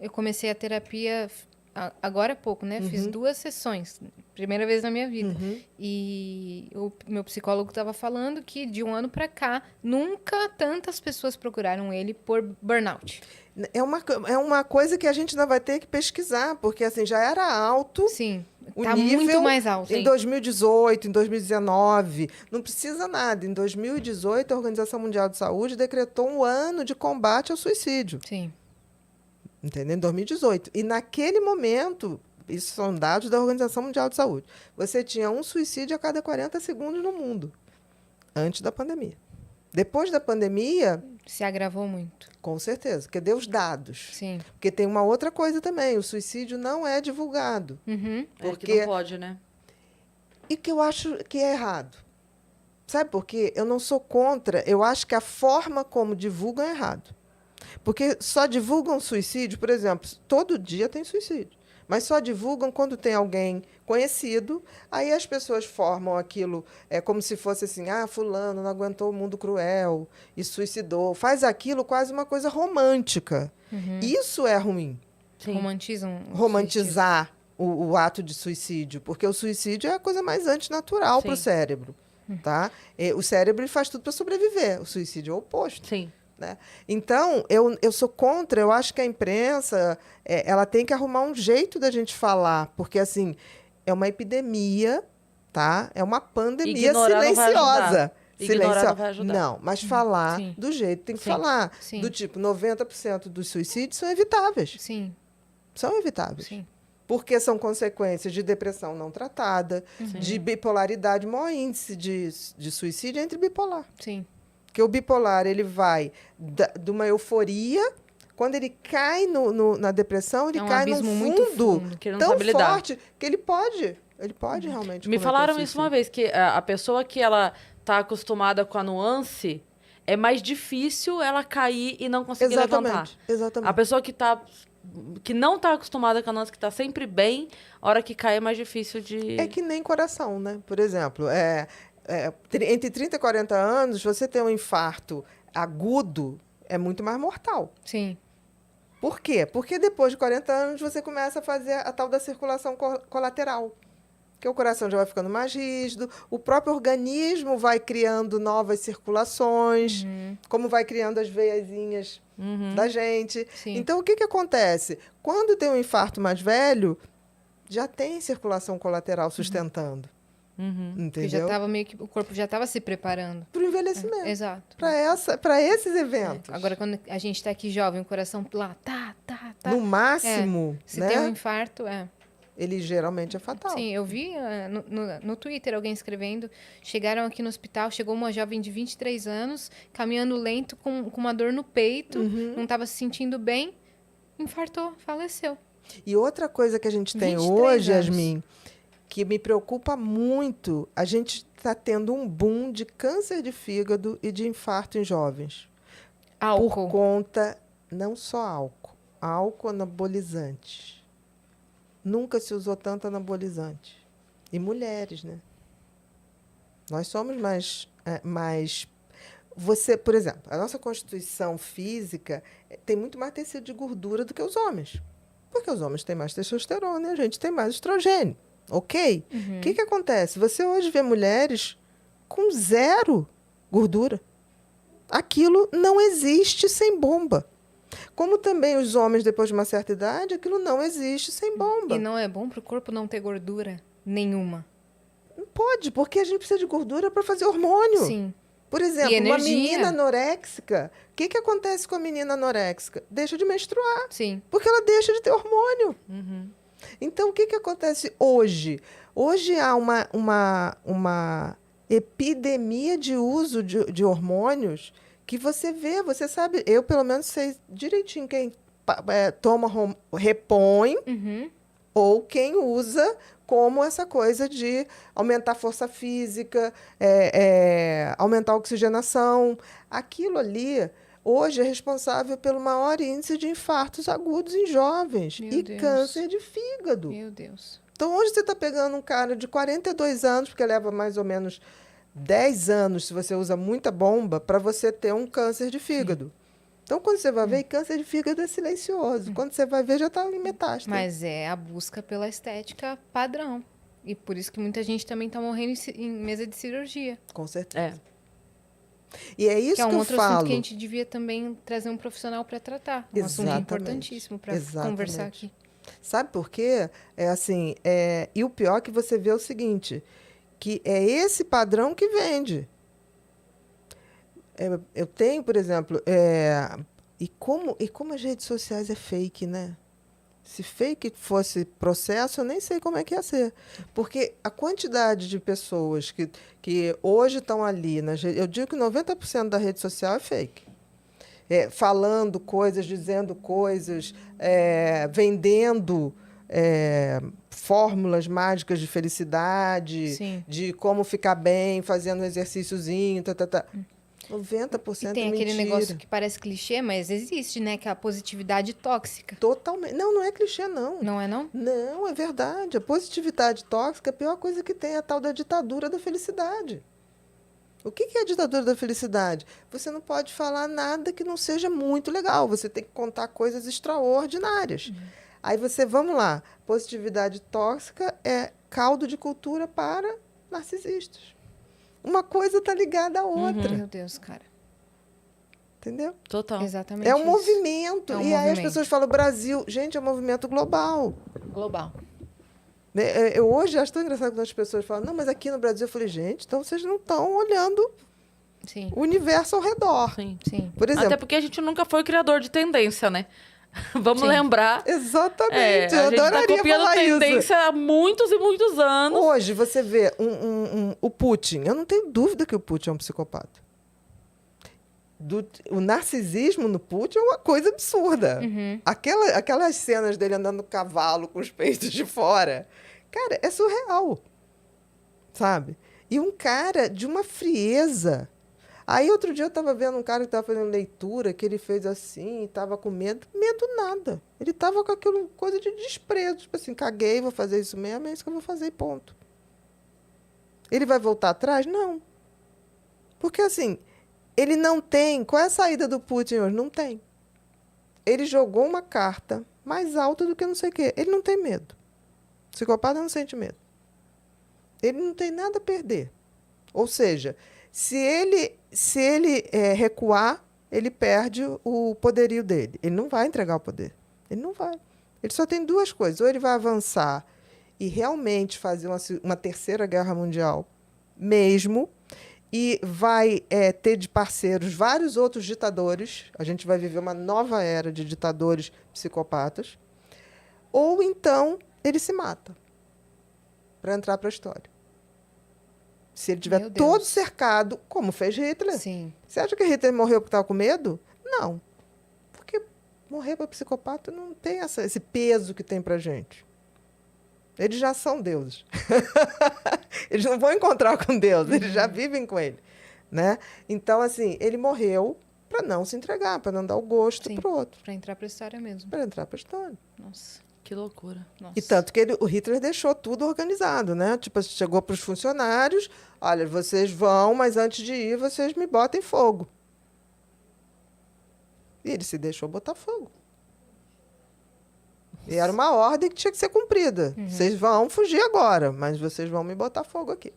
eu comecei a terapia agora há pouco, né? Fiz 2 sessões, primeira vez na minha vida. E o meu psicólogo estava falando que de um ano para cá, nunca tantas pessoas procuraram ele por burnout. É uma coisa que a gente ainda vai ter que pesquisar, porque assim, já era alto. Sim, O tá nível muito mais alto. em 2018, em 2019, não precisa nada. Em 2018, a Organização Mundial de Saúde decretou um ano de combate ao suicídio. Sim. Entendeu? Em 2018. E naquele momento, isso são dados da Organização Mundial de Saúde, você tinha um suicídio a cada 40 segundos no mundo, antes da pandemia. Depois da pandemia... Se agravou muito. Com certeza, porque deu os dados. Sim. Porque tem uma outra coisa também, o suicídio não é divulgado. Porque não pode, né? E que eu acho que é errado. Sabe por quê? Eu não sou contra, eu acho que a forma como divulgam é errado. Porque só divulgam suicídio, por exemplo, todo dia tem suicídio, mas só divulgam quando tem alguém conhecido, aí as pessoas formam aquilo como se fosse assim, fulano não aguentou o mundo cruel e suicidou. Faz aquilo quase uma coisa romântica. Isso é ruim. Sim. Romantizar o ato de suicídio, porque o suicídio é a coisa mais antinatural para o cérebro. Tá? O cérebro faz tudo para sobreviver, o suicídio é o oposto. Sim. Né? Então, eu sou contra, eu acho que a imprensa ela tem que arrumar um jeito da gente falar, porque assim, é uma epidemia, tá? É uma pandemia silenciosa. Ignorar não vai ajudar. Não, mas falar do jeito que tem que falar. Sim. Do tipo, 90% dos suicídios são evitáveis. Sim. São evitáveis. Sim. Porque são consequências de depressão não tratada, de bipolaridade, o maior índice de suicídio é entre bipolar. Sim. Porque o bipolar, ele vai de uma euforia, quando ele cai na depressão, ele cai num fundo que ele não tão sabe lidar. forte que ele pode realmente Me falaram isso uma vez, que a pessoa que ela tá acostumada com a nuance, é mais difícil ela cair e não conseguir levantar. Exatamente. A pessoa que não tá acostumada com a nuance, que tá sempre bem, a hora que cai é mais difícil de... É que nem coração, né? Por exemplo, entre 30 e 40 anos, você ter um infarto agudo é muito mais mortal. Sim. Por quê? Porque depois de 40 anos você começa a fazer a tal da circulação colateral. Que o coração já vai ficando mais rígido, o próprio organismo vai criando novas circulações, como vai criando as veiazinhas da gente. Sim. Então, o que acontece? Quando tem um infarto mais velho, já tem circulação colateral sustentando. Entendeu? Porque já tava o corpo já estava se preparando. Para o envelhecimento. Exato. Para esses eventos. Agora, quando a gente está aqui jovem, o coração lá, tá. No máximo, se né? tem um infarto, ele geralmente é fatal. Sim, eu vi no Twitter alguém escrevendo, chegaram aqui no hospital, chegou uma jovem de 23 anos, caminhando lento, com uma dor no peito, não estava se sentindo bem, infartou, faleceu. E outra coisa que a gente tem hoje, Yasmin, que me preocupa muito, a gente está tendo um boom de câncer de fígado e de infarto em jovens. Álcool. Por conta, não só álcool anabolizante. Nunca se usou tanto anabolizante. E mulheres, né? Nós somos mais... Você, por exemplo, a nossa constituição física tem muito mais tecido de gordura do que os homens. Porque os homens têm mais testosterona e a gente tem mais estrogênio. Ok? O que acontece? Você hoje vê mulheres com 0 gordura. Aquilo não existe sem bomba. Como também os homens, depois de uma certa idade, aquilo não existe sem bomba. E não é bom para o corpo não ter gordura nenhuma? Não pode, porque a gente precisa de gordura para fazer hormônio. Sim. Por exemplo, uma menina anoréxica, o que acontece com a menina anoréxica? Deixa de menstruar. Sim. Porque ela deixa de ter hormônio. Então, o que acontece hoje? Hoje há uma epidemia de uso de hormônios que você vê, você sabe, eu pelo menos sei direitinho quem toma, repõe, ou quem usa como essa coisa de aumentar a força física, aumentar a oxigenação. Aquilo ali, hoje, é responsável pelo maior índice de infartos agudos em jovens e câncer de fígado. Meu Deus. Então, hoje você está pegando um cara de 42 anos, porque leva mais ou menos 10 anos, se você usa muita bomba, para você ter um câncer de fígado. Então, quando você vai ver, câncer de fígado é silencioso. Quando você vai ver, já está em metástase. Mas é a busca pela estética padrão. E por isso que muita gente também está morrendo em mesa de cirurgia. Com certeza. É. E é isso que é um que eu outro falo. assunto que a gente devia também trazer um profissional para tratar. Um assunto importantíssimo para conversar aqui. Sabe por quê? É assim, e o pior é que você vê o seguinte, que é esse padrão que vende. Eu tenho, por exemplo, e como as redes sociais é fake, né? Se fake fosse processo, eu nem sei como é que ia ser. Porque a quantidade de pessoas que hoje estão ali, eu digo que 90% da rede social é fake. Falando coisas, dizendo coisas, vendendo fórmulas mágicas de felicidade, Sim. de como ficar bem, fazendo um exercíciozinho, 90% e tem é aquele mentira. negócio que parece clichê, mas existe, né? Que é a positividade tóxica. Totalmente. Não é clichê, não. Não é, não? Não, é verdade. A positividade tóxica é a pior coisa que tem, a tal da ditadura da felicidade. O que é a ditadura da felicidade? Você não pode falar nada que não seja muito legal. Você tem que contar coisas extraordinárias. Aí vamos lá. Positividade tóxica é caldo de cultura para narcisistas. Uma coisa está ligada à outra. Meu Deus, cara. Entendeu? Total. Exatamente É um isso. movimento. É um e aí as movimento. pessoas falam, Brasil. Gente, é um movimento global. Global. Eu hoje acho tão engraçado quando as pessoas falam, não, mas aqui no Brasil, eu falei, gente, então vocês não estão olhando Sim. o universo ao redor. Sim. Sim. Por exemplo, Até porque a gente nunca foi criador de tendência, né? Vamos Sim. lembrar. exatamente, eu A gente tá adoraria copiando falar tendência isso. há muitos e muitos anos. Hoje, você vê o Putin, eu não tenho dúvida que o Putin é um psicopata. O narcisismo no Putin é uma coisa absurda. Aquelas cenas dele andando no cavalo com os peitos de fora, cara, é surreal, sabe? E um cara de uma frieza. Aí, outro dia, eu estava vendo um cara que estava fazendo leitura, que ele fez assim, estava com medo. Medo nada. Ele estava com aquela coisa de desprezo. Tipo assim, caguei, vou fazer isso mesmo, é isso que eu vou fazer e ponto. Ele vai voltar atrás? Não. Porque, assim, ele não tem... Qual é a saída do Putin hoje? Não tem. Ele jogou uma carta mais alta do que não sei o quê. Ele não tem medo. O psicopata não sente medo. Ele não tem nada a perder. Ou seja... Se ele recuar, ele perde o poderio dele. Ele não vai entregar o poder. Ele não vai. Ele só tem duas coisas. Ou ele vai avançar e realmente fazer uma terceira guerra mundial mesmo, e vai ter de parceiros vários outros ditadores. A gente vai viver uma nova era de ditadores psicopatas. Ou então ele se mata para entrar para a história. Se ele estiver todo cercado, como fez Hitler. Sim. Você acha que Hitler morreu porque estava com medo? Não. Porque morrer para psicopata não tem esse peso que tem para gente. Eles já são deuses. Eles não vão encontrar com Deus, eles já vivem com ele. Né? Então, assim, ele morreu para não se entregar, para não dar o gosto para o outro. Para entrar para a história mesmo. Para entrar para a história. Nossa. Que loucura. Nossa. E tanto que o Hitler deixou tudo organizado, né? Tipo, chegou para os funcionários, olha, vocês vão, mas antes de ir, vocês me botem fogo. E ele se deixou botar fogo. E era uma ordem que tinha que ser cumprida. Vocês vão fugir agora, mas vocês vão me botar fogo aqui.